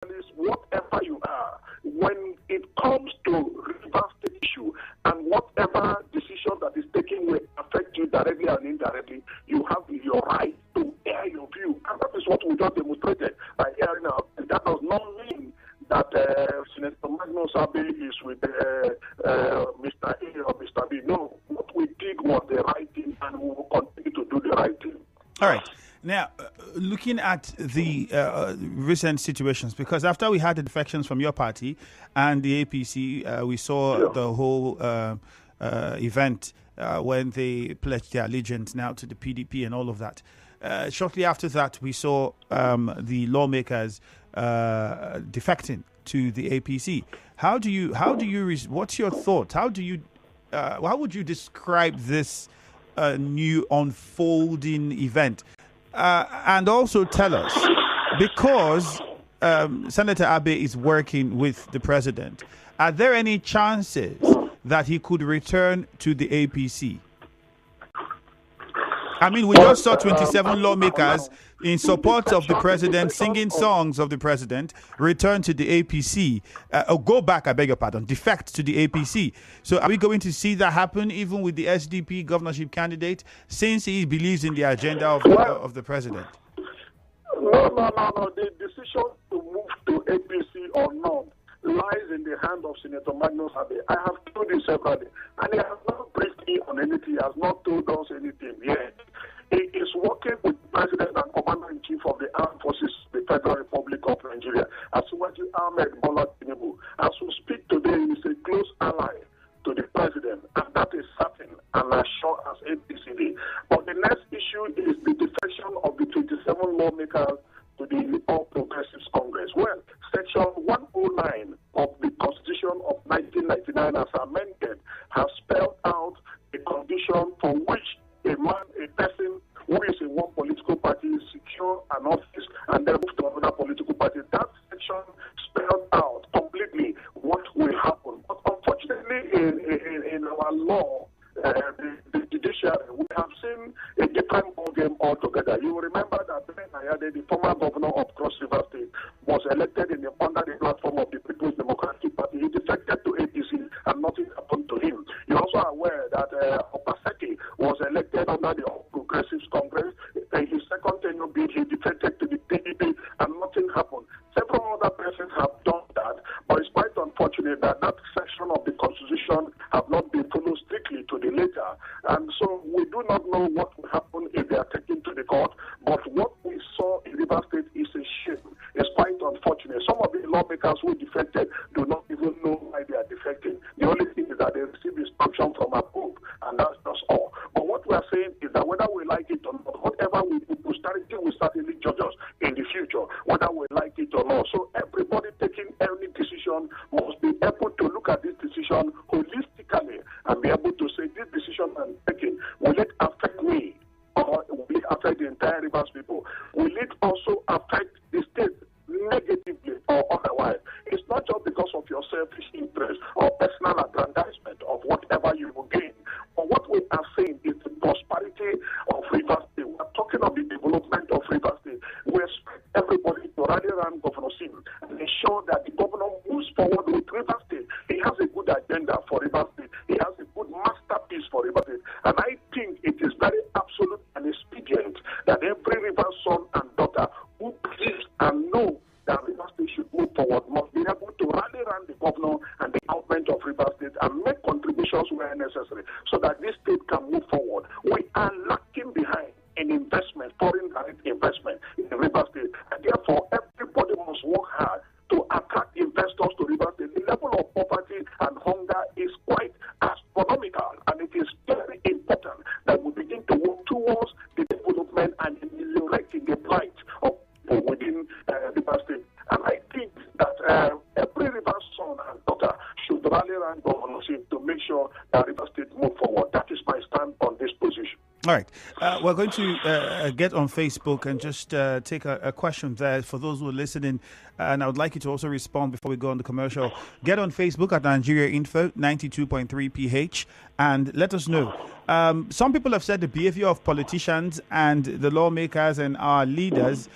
journalist, whatever you are, when it comes to River State issue and whatever decision that is taken will affect you directly and indirectly, you have your right to air your view. And that is what we just demonstrated by airing out. That does not mean that Senator Magnus Abbey is with Mr. A or Mr. B. No, what we did was the right thing, and we will continue to do the right thing. All right. Now, looking at the recent situations, because after we had the defections from your party and the APC, we saw the whole event when they pledged their allegiance now to the PDP and all of that. Shortly after that, we saw the lawmakers defecting to the APC. What's your thought? How would you describe this new unfolding event? And also tell us, because Senator Abbey is working with the president, are there any chances that he could return to the APC? I mean, we just saw 27 lawmakers in support of the president singing songs of the president return to the APC. Go back, I beg your pardon, defect to the APC. So are we going to see that happen even with the SDP governorship candidate, since he believes in the agenda of the president? No. The decision to move to APC or not lies in the hand of Senator Magnus Abbey. I have told him separately, and he has not briefed me on anything. He has not told us anything yet. He is working with the President and Commander-in-Chief of the Armed Forces of the Federal Republic of Nigeria, Asuwaju Ahmed Bola Tinubu. As we speak today, he is a close ally to the President, and that is certain and as sure as APCD. But the next issue is the defection of the 27 lawmakers to the All Progressives Congress. Well, Section 109 of the Constitution of 1999 as amended has spelled out a condition for which a person who is in one political party is secure an office and then move to another political party. That section spelled out completely what will happen. But unfortunately, in our law, the judiciary, we have seen a different ballgame altogether. You will remember that Ben Ayade, the former governor of Cross River State, was elected under the platform of the People's Democratic Party. He defected to APC and nothing happened to him. You're also aware that Obaseki was elected under the All Progressives Congress. His second tenure being he defected to the PDP and nothing happened. Several other persons have done that, but it's quite unfortunate that that section of the Constitution have not been followed strictly to the letter. And so we do not know what will happen if they are taken to the court, but what we saw in River State is a shame. It's quite unfortunate. Some of the lawmakers who defected do not even know why they are defecting. The only thing is that they receive instruction from above, and that's just all. But what we are saying is that whether we like it or not, whatever we do, posterity will certainly judge us in the future, whether we like it or not. So everybody taking any decision must be able to look at this decision holistically and be able to say, this decision I'm taking, will it affect me or will it affect the entire Rivers people? Will it also affect the state negatively or otherwise? It's not just because of your selfish interest or personal aggrandizement of whatever you will gain. But what we are saying is the prosperity of Rivers State. We are talking of the development of Rivers State. We expect everybody to rally around Governor Sim and ensure that the governor moves forward with Rivers State. He has a good agenda for Rivers State. He has a good masterpiece for Rivers State. And I think it is very absolute and expedient that every Rivers son and daughter who believes and know that Rivers State should move forward must be able to rally around the governor and the government of Rivers State and make contributions where necessary so that this state can move forward. We are lacking behind in investment, foreign direct investment in Rivers State, and therefore everybody must work hard to attract investors to Rivers State. The level of poverty and hunger is quite astronomical, and it is very important that we begin to work towards the development and ameliorating the plight of people within Rivers State. And I think that every Rivers son and daughter should rally around governorship to make sure that Rivers State move forward. That is my stand on this position. All right. We're going to get on Facebook and just take a question there for those who are listening. And I would like you to also respond before we go on the commercial. Get on Facebook at Nigeria Info 92.3 PH and let us know. Some people have said the behavior of politicians and the lawmakers and our leaders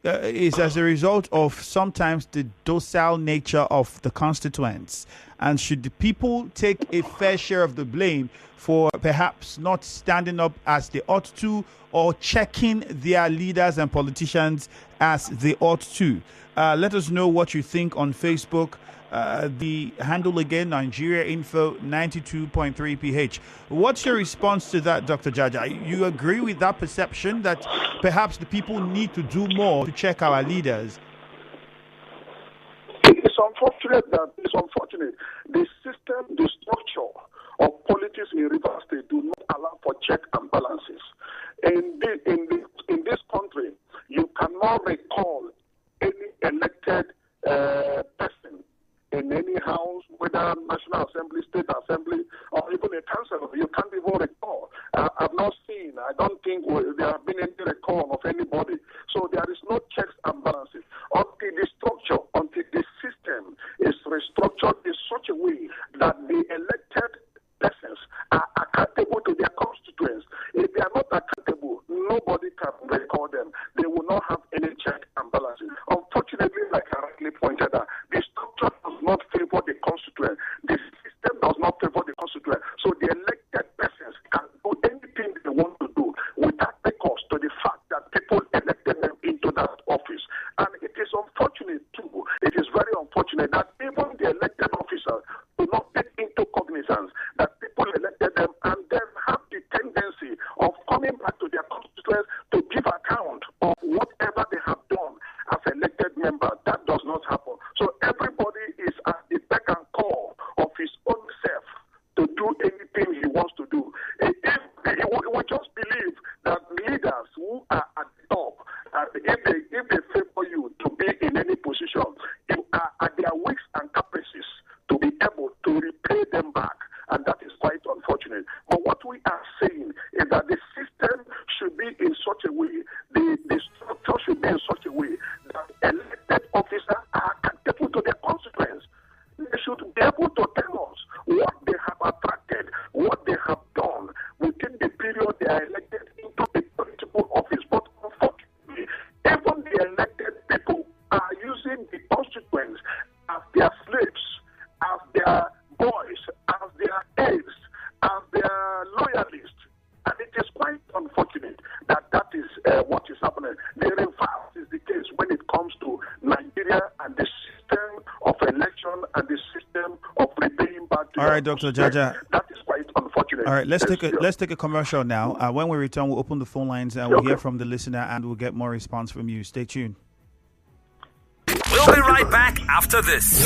is as a result of sometimes the docile nature of the constituents. And should the people take a fair share of the blame for perhaps not standing up as they ought to, or checking their leaders and politicians as they ought to? Let us know what you think on Facebook. The handle again, Nigeria Info 92.3 PH. What's your response to that, Dr. Jaja? You agree with that perception that perhaps the people need to do more to check our leaders? It's unfortunate. The system, the structure of politics in Rivers State do not allow for check and balances. In this country, you cannot recall any elected person in any house, whether National Assembly, State Assembly, or even a council. You can't even recall. I've not seen, I don't think there have been any recall of anybody. So there is no checks and balances. Until the system is restructured in such a way that the elected persons are accountable to their constituents. If they are not accountable, nobody can record them. They will not have any check and balances. Unfortunately, like I rightly pointed out, the structure does not favor the constituent. The system does not favor the constituent. So the elected persons can do anything they want to do without recourse to the fact that people elected them into that office. And it is unfortunate too. It is very unfortunate that even the elected officers do not take into cognizance that people elected them and then have the tendency of coming back to their constituents to give account of whatever they have done as elected members. That does not happen. So everybody is at the beck and call of his own self to do anything he wants to do. If we just believe that leaders who are at the top, if they favor you to be in any position, you are at their wits and caprices to be able to repay them back. And that is quite unfortunate. But what we are saying is that the system should be in such a way, the structure should be in such a way that elected officers are accountable to their consequences. They should be able to tell us what they have attracted, what they have done within the period they are elected into the political office. But unfortunately, even the elected people are using the constituents as their slaves, as their boys, as their aides, as their loyalists. And it is quite unfortunate that is what is happening. The reverse is the case when it comes to Nigeria and the system of election and the system of repaying back to. All right, Dr. Jaja. That is quite unfortunate. All right, let's take a commercial now. When we return, we'll open the phone lines and we'll hear from the listener and we'll get more response from you. Stay tuned. We'll be right back after this.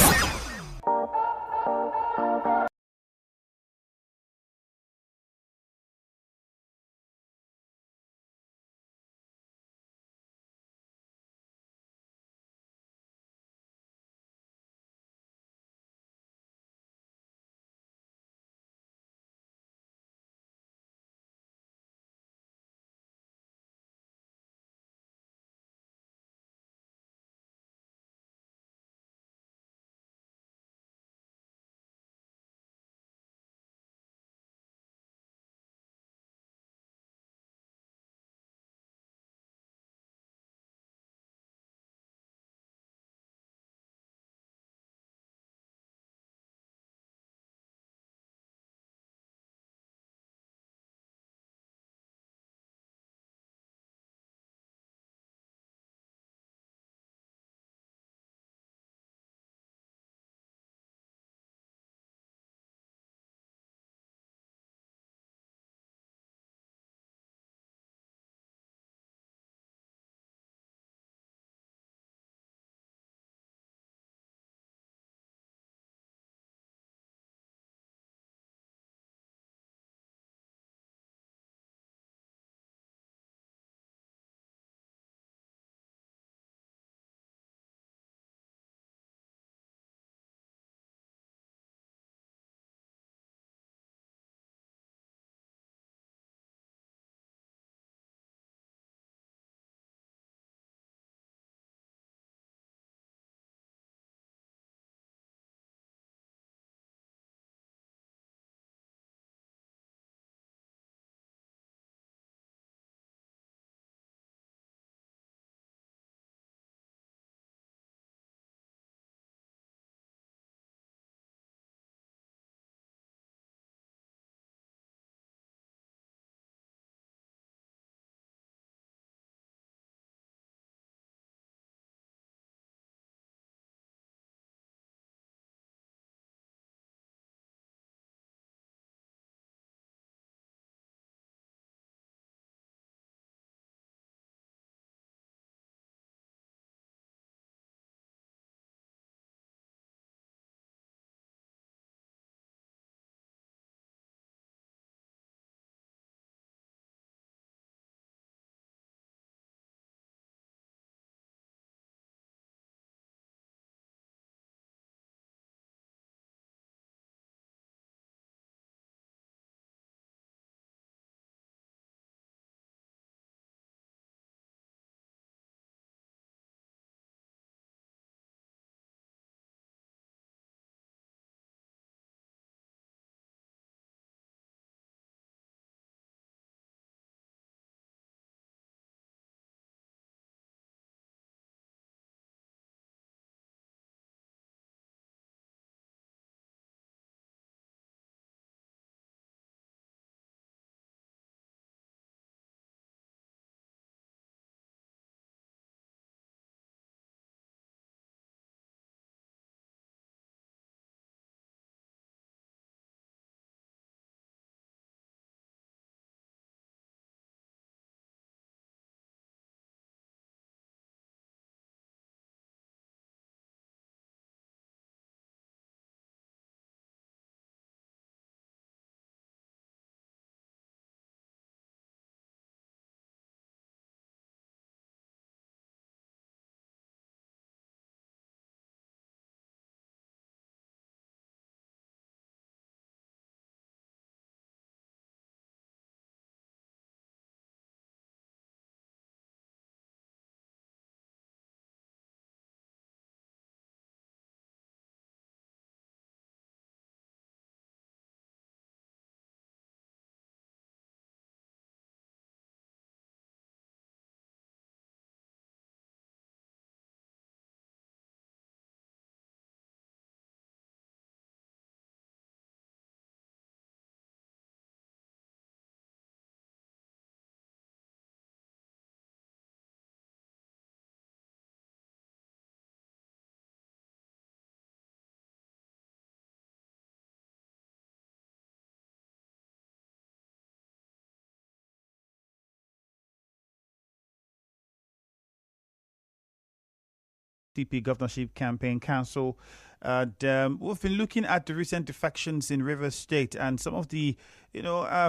DP Governorship Campaign Council. And we've been looking at the recent defections in Rivers State and some of the,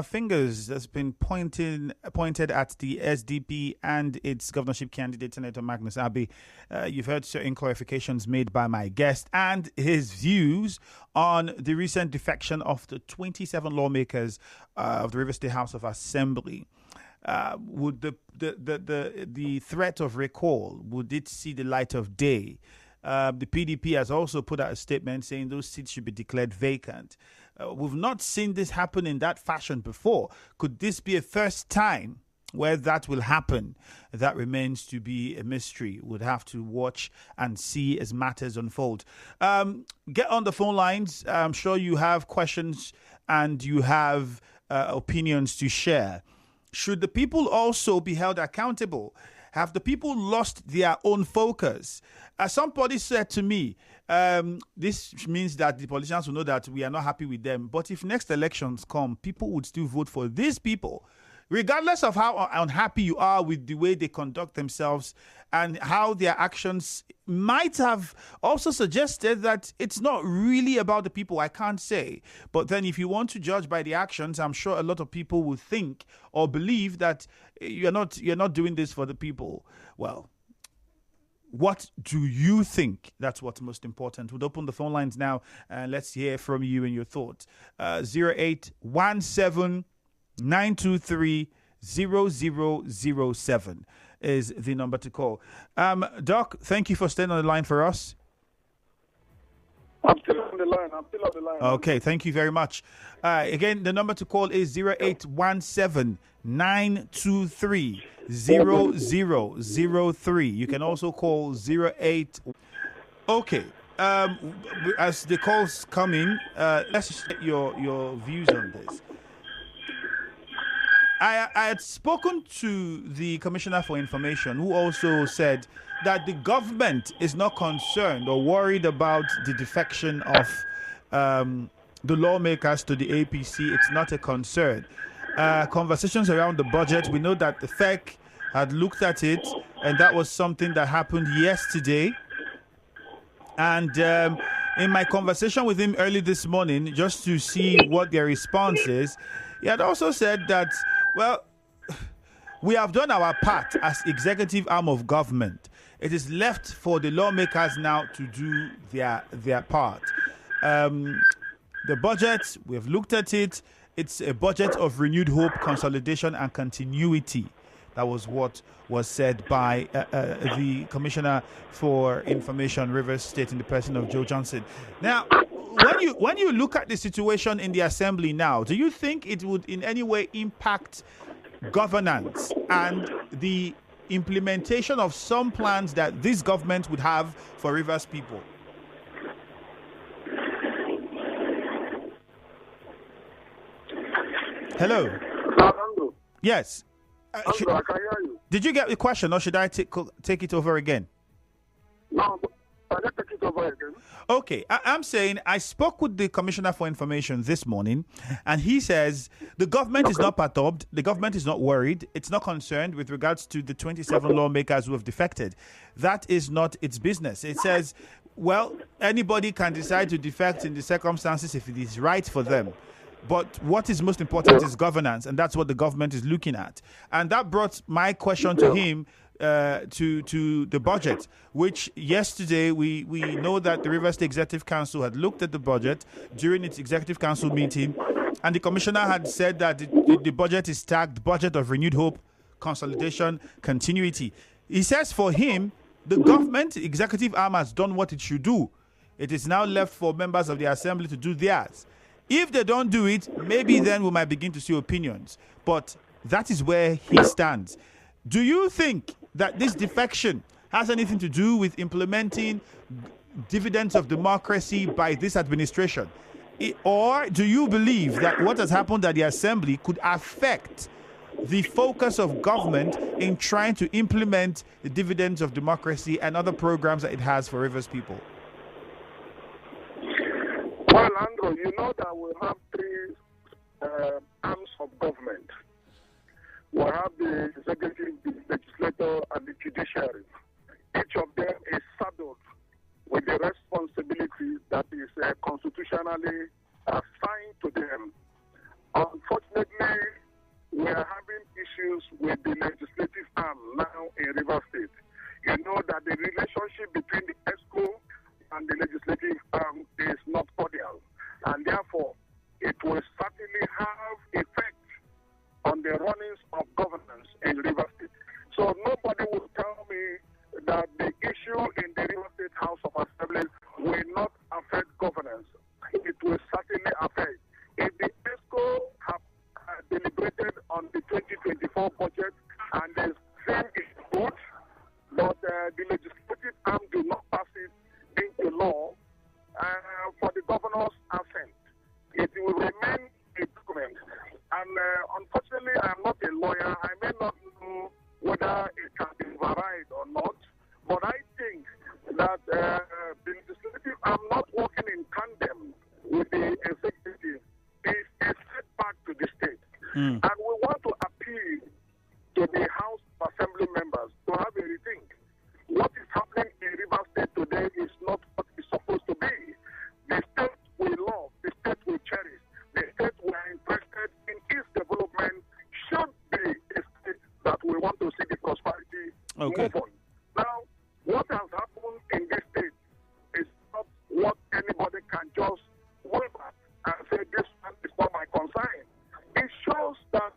fingers that's been pointed at the SDP and its governorship candidate, Senator Magnus Abbey. You've heard certain clarifications made by my guest and his views on the recent defection of the 27 lawmakers of the Rivers State House of Assembly. Would the threat of recall, would it see the light of day? The PDP has also put out a statement saying those seats should be declared vacant. We've not seen this happen in that fashion before. Could this be a first time where that will happen? That remains to be a mystery. We'll have to watch and see as matters unfold. Get on the phone lines. I'm sure you have questions and you have opinions to share. Should the people also be held accountable? Have the people lost their own focus? Somebody said to me, this means that the politicians will know that we are not happy with them. But if next elections come, people would still vote for these people, regardless of how unhappy you are with the way they conduct themselves and how their actions might have also suggested that it's not really about the people. I can't say. But then if you want to judge by the actions, I'm sure a lot of people will think or believe that you're not doing this for the people. Well, what do you think? That's what's most important. We'll open the phone lines now and let's hear from you and your thoughts. 0817 923 0007 is the number to call. Doc, thank you for staying on the line for us. I'm still on the line. Okay, thank you very much. Again, the number to call is 0817 923 0003. You can also call 08. Okay. As the calls come in, let's get your views on this. I had spoken to the Commissioner for Information, who also said that the government is not concerned or worried about the defection of the lawmakers to the APC. It's not a concern. Conversations around the budget, we know that the FEC had looked at it, and that was something that happened yesterday. And in my conversation with him early this morning, just to see what their response is, he had also said that, well, we have done our part as executive arm of government. It is left for the lawmakers now to do their part. The budget, we have looked at it. It's a budget of renewed hope, consolidation, and continuity. That was what was said by the Commissioner for Information, Rivers State, in the person of Joe Johnson. Now, when you look at the situation in the Assembly now, do you think it would in any way impact governance and the implementation of some plans that this government would have for Rivers people? Hello. Yes. I can hear you. Did you get the question, or should I take it over again? No, I'll take it over again. Okay, I'm saying I spoke with the Commissioner for Information this morning, and he says the government is not perturbed, the government is not worried, it's not concerned with regards to the 27 lawmakers who have defected. That is not its business. It says, well, anybody can decide to defect in the circumstances if it is right for them. But what is most important is governance, and that's what the government is looking at. And that brought my question to him, to the budget, which yesterday we know that the Rivers State Executive Council had looked at the budget during its Executive Council meeting, and the Commissioner had said that the budget is tagged budget of renewed hope, consolidation, continuity. He says for him, the government executive arm has done what it should do. It is now left for members of the Assembly to do theirs. If they don't do it, maybe then we might begin to see opinions. But that is where he stands. Do you think that this defection has anything to do with implementing dividends of democracy by this administration? Or do you believe that what has happened at the Assembly could affect the focus of government in trying to implement the dividends of democracy and other programs that it has for Rivers people? Well, Andrew, you know that we have three arms of government. We have the executive, the legislature, and the judiciary. each of them is saddled with the responsibility that is constitutionally assigned to them. Unfortunately, we are having issues with the legislative arm now in Rivers State. You know that the relationship between the ESCO and the legislative arm is not cordial, and therefore it will certainly have effect on the runnings of governance in Rivers State. So nobody will tell me that the issue in the Rivers State House of Assembly will not affect governance. It will certainly affect. If the ESCO have deliberated on the 2024 budget and the same is good, but the legislative arm do not pass it into law for the governor's assent, it will remain a document. And unfortunately, I am not a lawyer. I may not know whether it can be varied or not, but I think that the legislative arm not working in tandem with the executive is a setback to the state. And we want to appeal to the House of Assembly members to have a rethink. What is happening in Rivers State today is not what it's supposed to be. The state we love, the state we cherish, the state we are interested in its development should be a state that we want to see the prosperity move on. Now, what has happened in this state is not what anybody can just wave at and say this one is not my concern. It shows that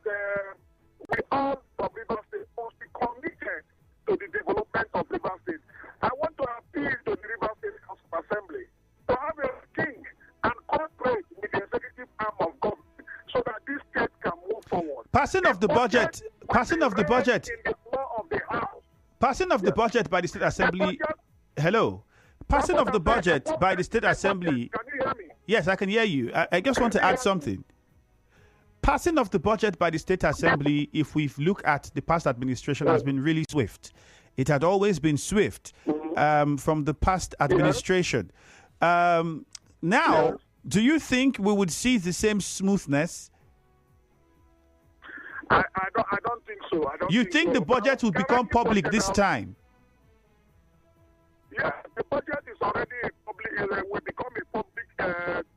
we all of Rivers State must be committed to the development of Rivers State. I want to appeal to the Rivers State House of Assembly to have a think and cooperate with the executive arm of government so that this state can move forward. Passing of the budget by the State Assembly. Hello. Passing of the budget by the State Assembly. Can you hear me? Yes, I can hear you. I just want to add something. Passing of the budget by the State Assembly, if we look at the past administration, has been really swift. It had always been swift from the past administration. Now, do you think we would see the same smoothness? I don't think so. You think the budget will become public this time? Yeah, the budget is already will become a public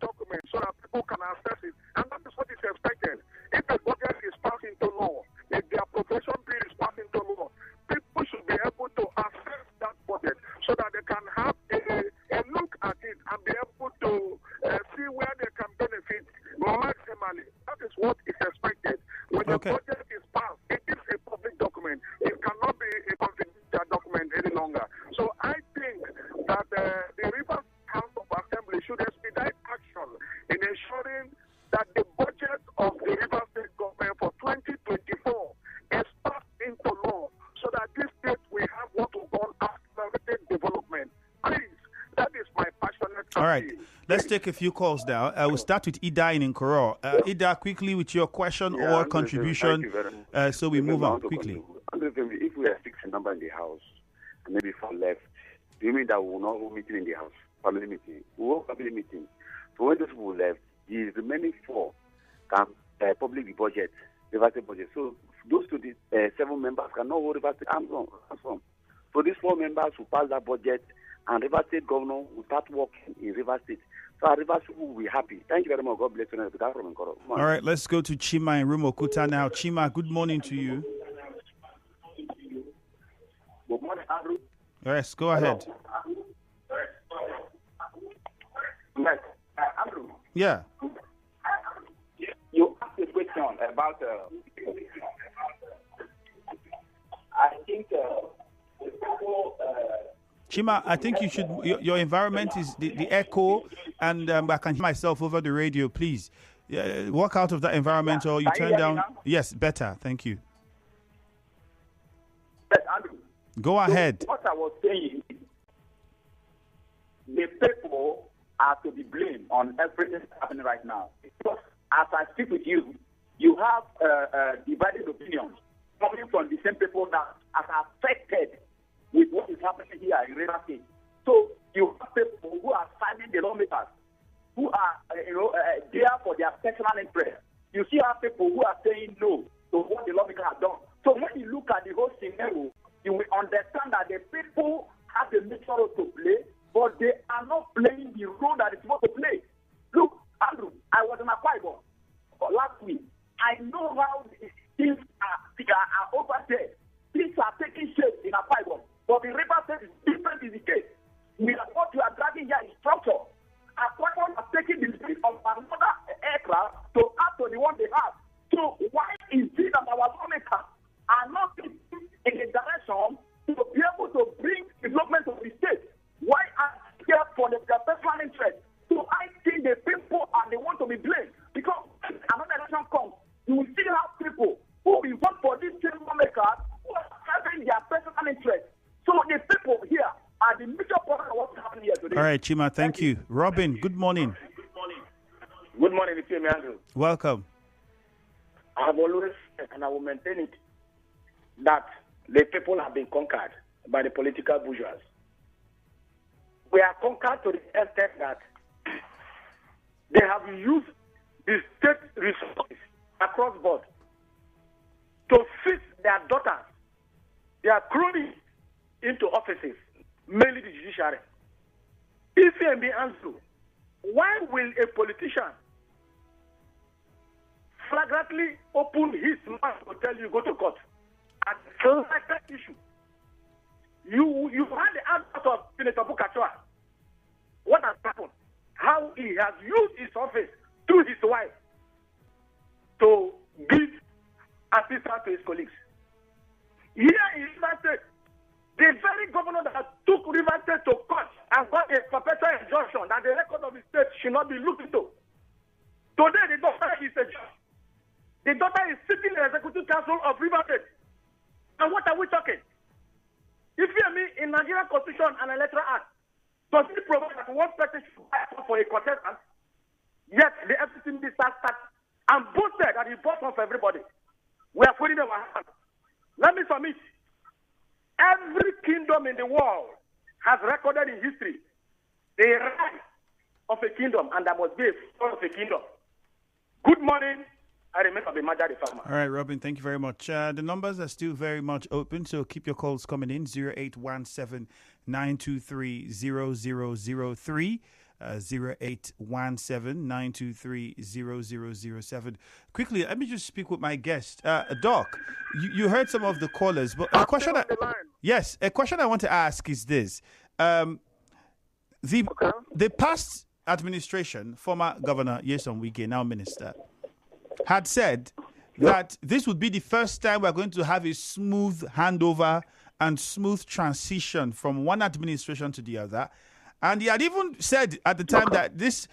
document so that people can access it. And that is what is expected. If the budget is passed into law, if the appropriation bill is passed into law, people should be able to access that budget so that they can have a look at it and be able to see where they can benefit maximally. That is what is expected. When the budget is passed, it is a public document. It cannot be a confidential document any longer. So I think that the Rivers House of Assembly should expedite action in ensuring that the budget of the Rivers State government for 2024 is passed into law so that this state will have what we call accelerated development. Please, that is my passionate appeal. All right, let's take a few calls now. We'll start with Ida in Nkoro. Ida, quickly with your question or contribution, so we move on quickly. If we are 6 number in the House, and maybe 4 left, do you mean that we will not hold meeting in the House? Family meeting. We will family meeting. So when those people left, the remaining 4 can public the budget, Rivers State budget. So those 7 members cannot hold Rivers State arms on. So these 4 members will pass that budget, and Rivers State governor will start working in Rivers State. So our Rivers people will be happy. Thank you very much. God bless you. All right, let's go to Chima in Rumokuta now. Chima, good morning to you. Good morning, Andrew. Yes, go ahead. Yes, Andrew. Yeah. You asked a question about. I think people. Chima, I think you should. Your environment is the echo, and I can hear myself over the radio. Please walk out of that environment, or you turn down. Yes, better. Thank you. Yes, Andrew. Go ahead. So what I was saying is the people are to be blamed on everything that's happening right now. Because as I speak with you, you have divided opinions coming from the same people that are affected with what is happening here in Rivers State. So you have people who are signing the lawmakers, who are there for their personal interest. You see our people who are saying no to what the lawmakers have done. So when you look at the whole scenario, you will understand that the people have a major role to play, but they are not playing the role that they're supposed to play. Look, Andrew, I was in Akwa Ibom last week. I know how things are over there. Things are taking shape in Akwa Ibom. But the River State is different in the case. What you are dragging here is structure. Akwa Ibom has taken the lead of another aircraft to add to the one they have. So why is it that our lawmakers are not in a direction to be able to bring development to the state? Why are they here for their personal interest? So I think the people are the one to be blamed, because when another election comes, you will still have people who will vote for these same lawmakers who are serving their personal interest. So the people here are the major part of what's happening here today. All right, Chima, thank you. Robin, good morning. Good morning, Mr. Andrew. Welcome. I have always said, and I will maintain it, that the people have been conquered by the political bourgeois. We are conquered to the extent that they have used the state resources across board to fit their daughters, their cronies, into offices, mainly the judiciary. If you may answer, why will a politician flagrantly open his mouth to tell you go to court and select that issue? You had the answer of Senator Bukachua. What has happened? How he has used his office through his wife to give assistance to his colleagues. Here in River State, the very governor that took River State to court and got a perpetual injunction that the record of the state should not be looked into. Today, the daughter is a judge. The daughter is sitting in the executive council of River State. And what are we talking? If you hear me, in Nigerian Constitution and Electoral Act, does it provide that one person should buy for a contestant? Yet the FCC minister started and boasted that he bought one for everybody. We are putting our hands. Let me submit. Every kingdom in the world has recorded in history the rise of a kingdom, and there must be a fall of a kingdom. Good morning. I remember the Majari farmer. All right, Robin, thank you very much. The numbers are still very much open, so keep your calls coming in. 0817-923-0003. 0817-923-0007. Quickly, let me just speak with my guest. Doc, you heard some of the callers, but a question a question I want to ask is this. The past administration, former Governor Nyesom Wike, now Minister, had said that this would be the first time we're going to have a smooth handover and smooth transition from one administration to the other. And he had even said at the time that this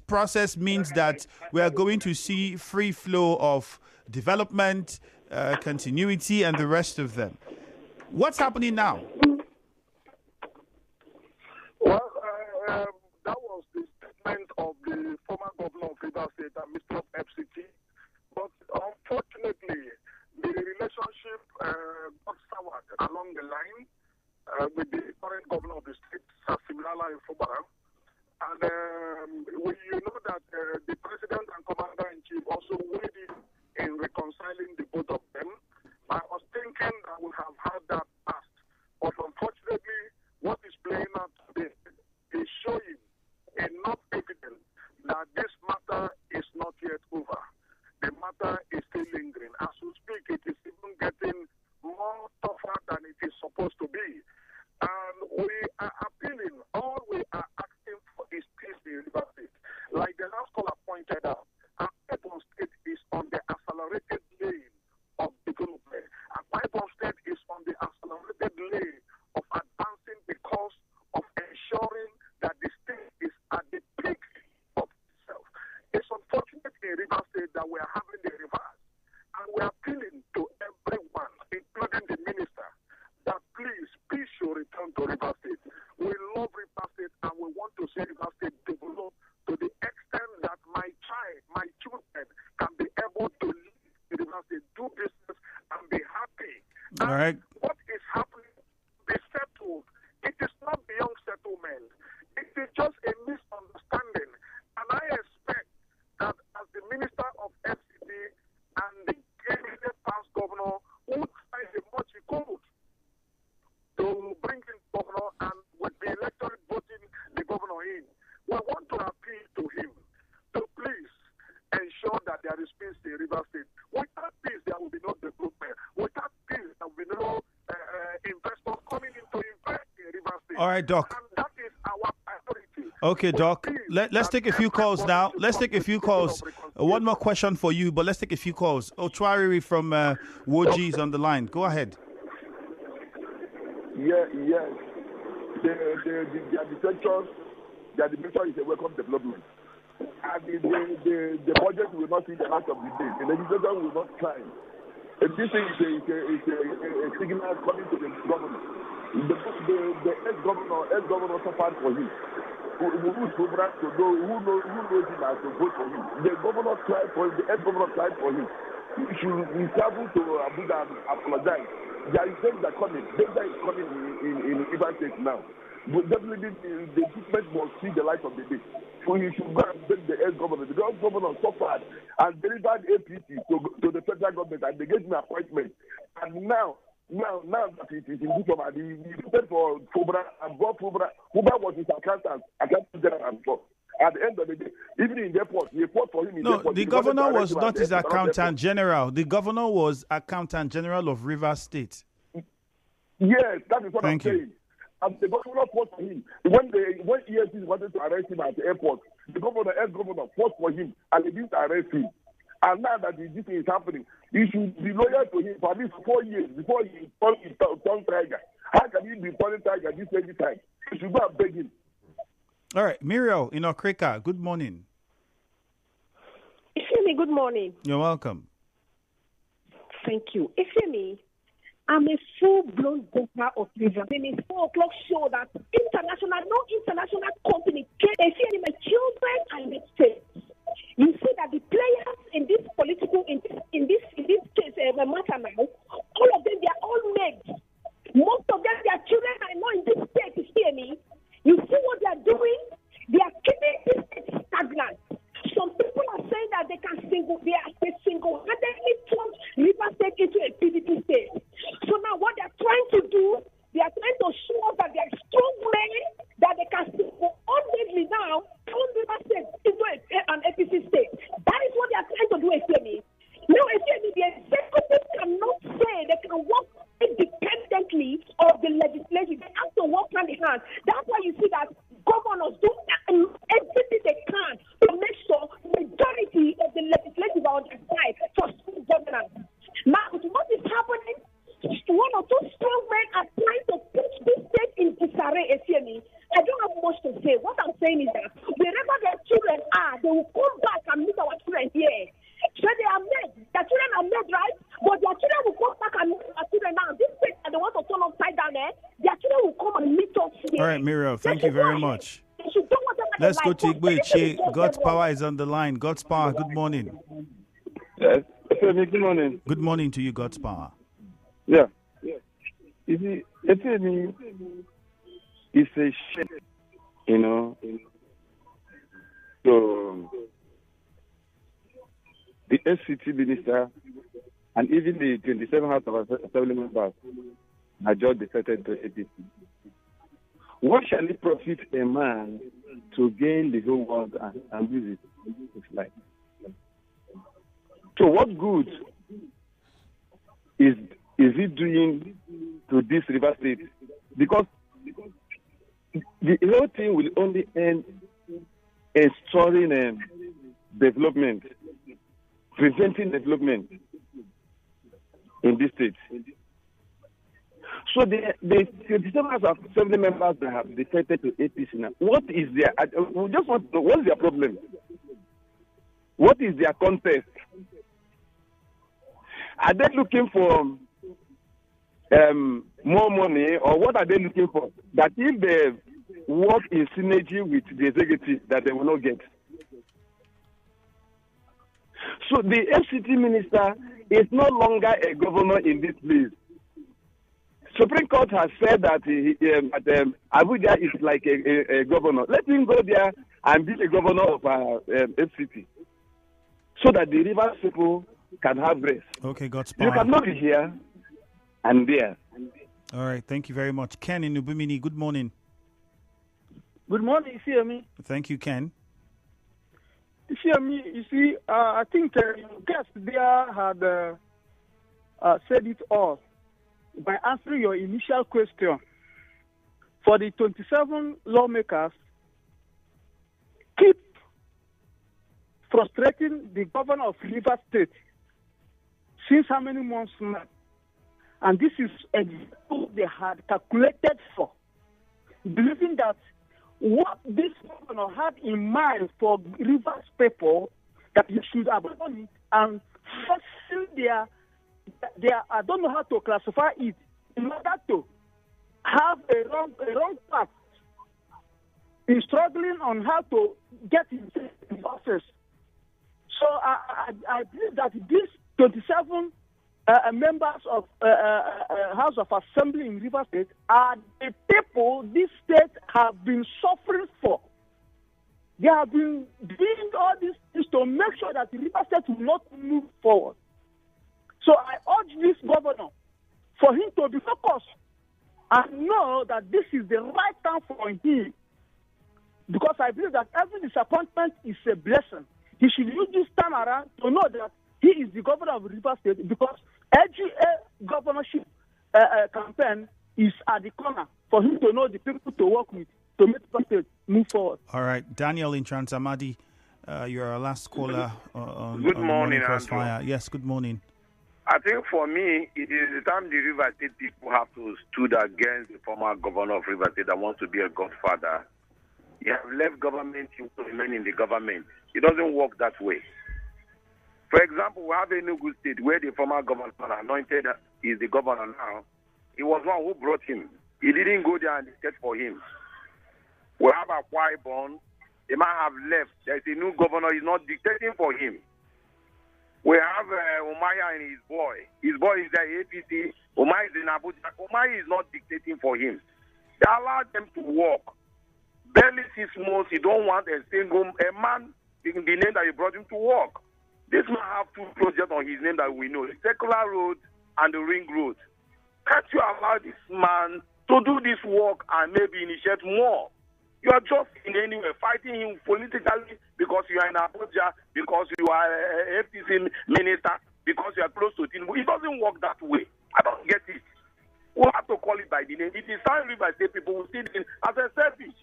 process means that we are going to see free flow of development, continuity, and the rest of them. What's happening now? Well, that was the statement of the former governor of River State, Mr. FCT. But unfortunately, the relationship got soured along the line with the current governor of the state, Similala Ifubara. And you know that the president and commander-in-chief also weighed in reconciling the both of them. I was thinking that we have had that past. But unfortunately, what is playing out today is showing enough evidence that this matter is not yet over. The matter is still lingering. As we speak, it is even getting more tougher than it is supposed to be. And we are appealing, all we are asking for is peace in River State. Like the last caller pointed out, Akwa State is on the accelerated lane of development. Akwa State is on the accelerated lane of advancing because of ensuring that the state is at the peak of itself. It's unfortunate in River State that we are having the reverse. And we are appealing to everyone, including the minister, that please should return to River State. We love River State and we want to see River State develop to the extent that my children can be able to live in River State, do business and be happy. All right. What is happening, be settled. It is not beyond settlement. It is just a misunderstanding. And I expect that as the Minister of FCT and the past governor who tries as much he could right, Doc. And that is our priority. Okay, Doc. Let's take a few calls now. Let's take a few calls. One more question for you, but let's take a few calls. Otwari from Woji is on the line. Go ahead. Yes. The defections, the defection is a welcome development. And the budget will not see the light of the day. The legislation will not climb. And this is a signal coming to the governor. The ex-governor suffered for him. Who knows him as to vote for him. The governor tried for him, the ex-governor tried for him. He should travel to Abuja and apologize. There is danger coming. Danger is coming in Rivers State now. But definitely the treatment must see the light of the day. So he should go and beg the ex-governor. The governor suffered and delivered APC to the federal government, and they gave me an appointment. And now that it is in this one, he voted for Fubra and bought Fubra. Fubra was his accountant general and so. At the end of the day, even in the airport, he fought for him in the airport. The governor was not his accountant general. The governor was accountant general of Rivers State. Yes, that is what Thank I'm you. saying. And the governor fought for him. When EFCC wanted to arrest him at the airport, the ex-governor fought for him and they didn't arrest him. And now that this thing is happening, you should be loyal to him for at least 4 years before he turns tiger. How can he be turning tiger this every time? You should go and beg him. All right, Muriel in Okreka, good morning. Ifemi, good morning. You're welcome. Thank you. Ifemi, I'm a full-blown daughter of Rivers. In a 4 o'clock show that no international company can see my children and the state. You see that the players in this political, in this case, matter now, all of them, they are all maids. Most of them, their children are not in this state, you see me. You see what they are doing? They are keeping this state stagnant. Some people are saying that they single-handedly turn Rivers State into a PDP state. So now what they are trying to do, they are trying to show us that they are strong men, that they can single-handedly now turn Rivers State into an APC state. That is what they are trying to do, Efemi. Now, Efemi, the executive cannot say they can work independently of the legislature. They have to work hand in hand. That's why you see that governors do everything they can to make sure the majority of the legislative are on their side for strong governance. Now, what is happening? 1 or 2 strong men are trying to put this state in disarray, Efemi. I don't have much to say. What I'm saying is that wherever their children are, they will come back and meet our children here. So they are made. Their children are made, right? But their children will come back and meet our children now. This state that they want to turn upside down there, their children will come and meet us here. All right, Muriel, thank you very much. Let's go to Igwe. God's power is on the line. God's power, good morning. Yes. Good morning. Good morning to you, God's power. Yeah. You see, it's a shame, So the FCT minister and even the 27 House of Assembly members are just defected to APC. What shall it profit a man to gain the whole world and lose his life? So what good is it doing to this River State? Because the whole thing will only end in storing development, preventing development in this state. So the 27 Assembly members that have defected to APC now, what is their? We just want to know, what is their problem? What is their contest? Are they looking for more money, or what are they looking for? That if they work in synergy with the executive, that they will not get. So the FCT minister is no longer a governor in this place. Supreme Court has said that Abuja is like a governor. Let him go there and be a governor of FCT, so that the Rivers people can have rest. Okay, God's power. You cannot be here and there. All right, thank you very much. Ken in Ubumini, good morning. Good morning, you see me? Thank you, Ken. You see me? You see, I think your guest there had said it all by answering your initial question. for the 27 lawmakers keep frustrating the governor of Rivers State since how many months now? And this is exactly they had calculated for, believing that what this governor had in mind for Rivers people, that he should abandon it and forcing their I don't know how to classify it, in order to have a wrong path in struggling on how to get into the process. So I believe that these 27 members of House of Assembly in Rivers State are the people this state have been suffering for. They have been doing all these things to make sure that the Rivers State will not move forward. So I urge this governor for him to be focused and know that this is the right time for him. Because I believe that every disappointment is a blessing. He should use this time around to know that he is the governor of Rivers State, because LGA governorship campaign is at the corner for him to know the people to work with to make the state move forward. All right. Daniel in Transamadi, you're our last caller on Good morning, Crossfire. Yes, good morning. I think for me, it is the time the River State people have to stood against the former governor of River State that wants to be a godfather. You have left government, you to remain in the government. It doesn't work that way. For example, we have a Enugu State where the former governor anointed is the governor now. He was one who brought him. He didn't go there and dictate for him. We have a Ibom. The man have left. There's a new governor. He's not dictating for him. We have Umaya and his boy. His boy is the APC. Umaya is in Abuja. Umaya is not dictating for him. They allow them to work. Barely 6 months, he don't want a man in the name that he brought him to work. This man have 2 projects on his name that we know, the Circular Road and the Ring Road. Can't you allow this man to do this work and maybe initiate more? You are just in any way fighting him politically because you are in Abuja, because you are a FTC minister, because you are close to Tinubu. It doesn't work that way. I don't get it. We'll have to call it by the name. It is time River State people will see it as a selfish.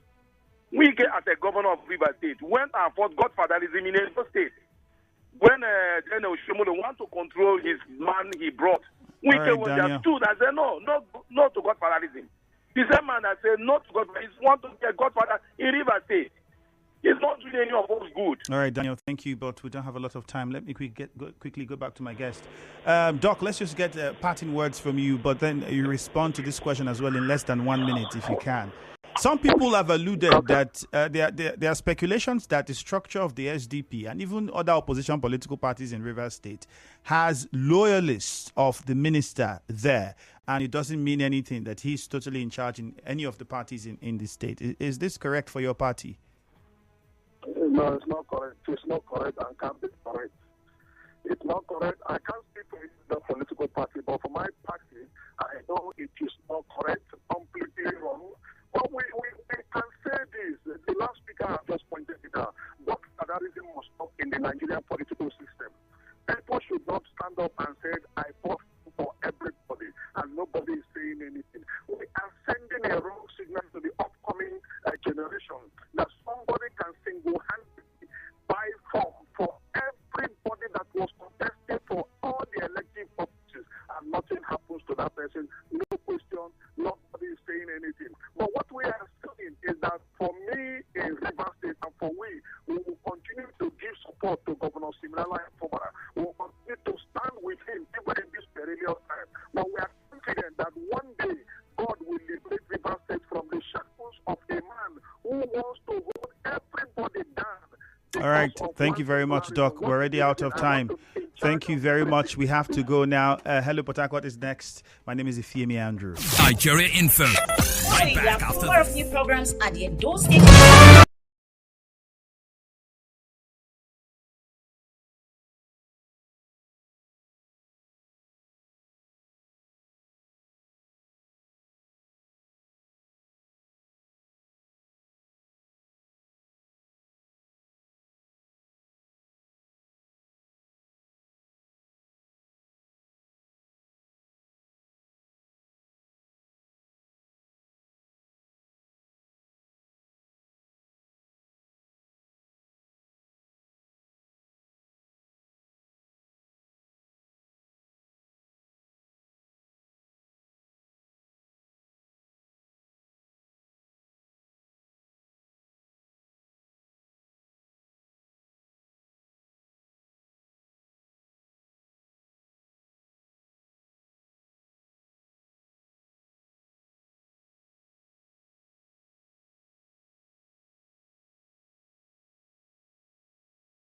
We as a governor of River State went and fought godfatherism in Edo State. When General Shimolo want to control his man he brought, we was just stood and said no to godfatherism. The same man that said no to godfatherism want to be a godfather in River State. It's not doing any of us good. All right, Daniel, thank you, but we don't have a lot of time. Let me quickly go back to my guest. Doc, let's just get parting words from you, but then you respond to this question as well in less than 1 minute if you can. Some people have alluded that there are speculations that the structure of the SDP and even other opposition political parties in Rivers State has loyalists of the minister there, and it doesn't mean anything that he's totally in charge in any of the parties in the state. Is this correct for your party? No, it's not correct. It's not correct and can't be correct. It's not correct. I can't speak for the political party, but for my party, I know it is not correct, completely wrong. But we can say this. The last speaker has just pointed it out. But federalism must stop in the Nigerian political system. People should not stand up and say, I vote for everybody, and nobody is saying anything. We are sending a wrong signal to the upcoming generation that somebody can single-handedly buy for everybody that was contesting for all the elective offices, and nothing happens to that person. No question, nobody is saying anything. But what we are saying is that for me in Rivers State and for we will continue to give support to Governor Siminala Fubara. We will continue to stand with him even in this perilous time. But we are confident that one day God will liberate Rivers State from the shackles of a man who wants to hold everybody down. All right. Thank you very much, Doc. We're already out of time. Thank you very much. We have to go now. Hello, Port Harcourt is next. My name is Ifeemi Andrew. Nigeria Info. Right back after more of new programs at the Edo State.